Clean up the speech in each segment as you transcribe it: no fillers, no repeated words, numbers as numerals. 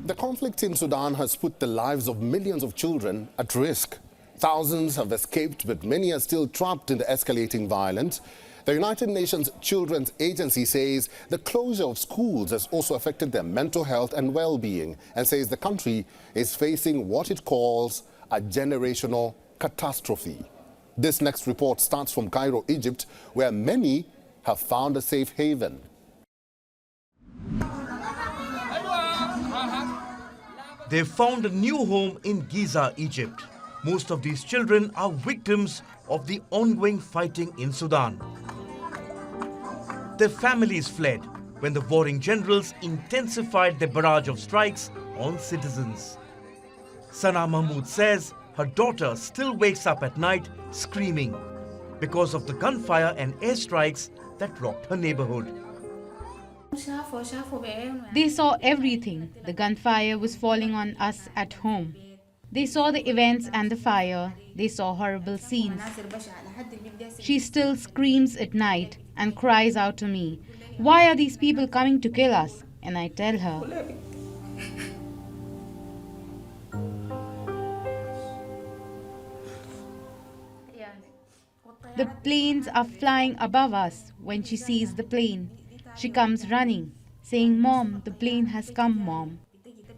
The conflict in Sudan has put the lives of millions of children at risk. Thousands have escaped, but many are still trapped in the escalating violence. The United Nations Children's Agency says the closure of schools has also affected their mental health and well-being, and says the country is facing what it calls a generational catastrophe. This next report starts from Cairo, Egypt, where many have found a safe haven. They found a new home in Giza, Egypt. Most of these children are victims of the ongoing fighting in Sudan. Their families fled when the warring generals intensified their barrage of strikes on citizens. Sana Mahmoud says her daughter still wakes up at night screaming because of the gunfire and airstrikes that rocked her neighborhood. They saw everything. The gunfire was falling on us at home. They saw the events and the fire. They saw horrible scenes. She still screams at night and cries out to me, "Why are these people coming to kill us?" And I tell her, "The planes are flying above us." When she sees the plane, she comes running, saying, "Mom, the plane has come, Mom.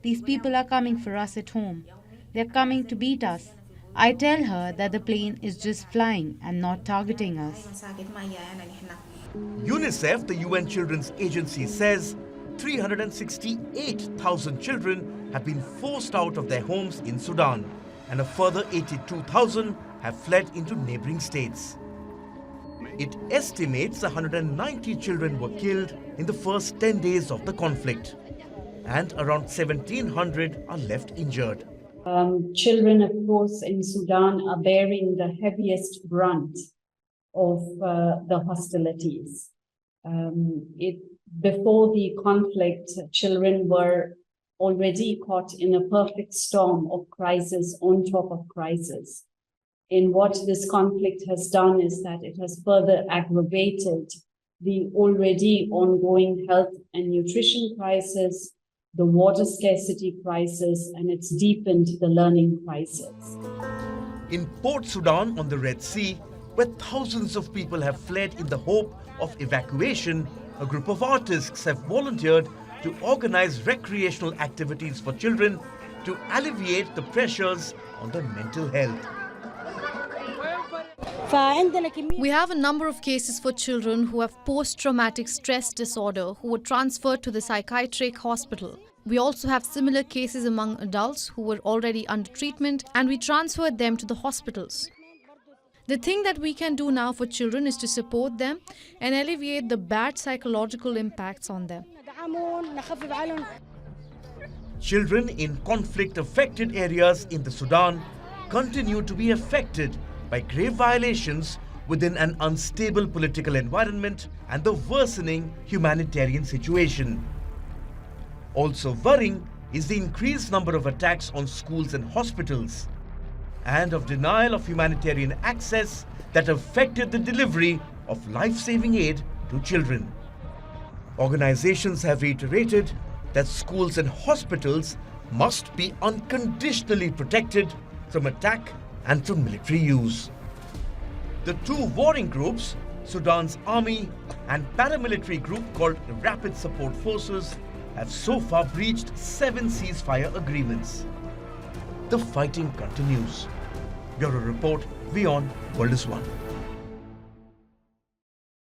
These people are coming for us at home. They're coming to beat us." I tell her that the plane is just flying and not targeting us. UNICEF, the UN Children's Agency, says 368,000 children have been forced out of their homes in Sudan, and a further 82,000 have fled into neighboring states. It estimates 190 children were killed in the first 10 days of the conflict, and around 1,700 are left injured. Children, of course, in Sudan are bearing the heaviest brunt of the hostilities. Before the conflict, children were already caught in a perfect storm of crisis on top of crisis. And what this conflict has done is that it has further aggravated the already ongoing health and nutrition crisis, the water scarcity crisis, and it's deepened the learning crisis. In Port Sudan on the Red Sea, where thousands of people have fled in the hope of evacuation, a group of artists have volunteered to organize recreational activities for children to alleviate the pressures on their mental health. We have a number of cases for children who have post-traumatic stress disorder who were transferred to the psychiatric hospital. We also have similar cases among adults who were already under treatment, and we transferred them to the hospitals. The thing that we can do now for children is to support them and alleviate the bad psychological impacts on them. Children in conflict-affected areas in the Sudan continue to be affected by grave violations within an unstable political environment and the worsening humanitarian situation. Also worrying is the increased number of attacks on schools and hospitals, and of denial of humanitarian access that affected the delivery of life-saving aid to children. Organizations have reiterated that schools and hospitals must be unconditionally protected from attack and from military use. The two warring groups, Sudan's army and paramilitary group called the Rapid Support Forces, have so far breached 7 ceasefire agreements. The fighting continues. Bureau Report, WION World is One.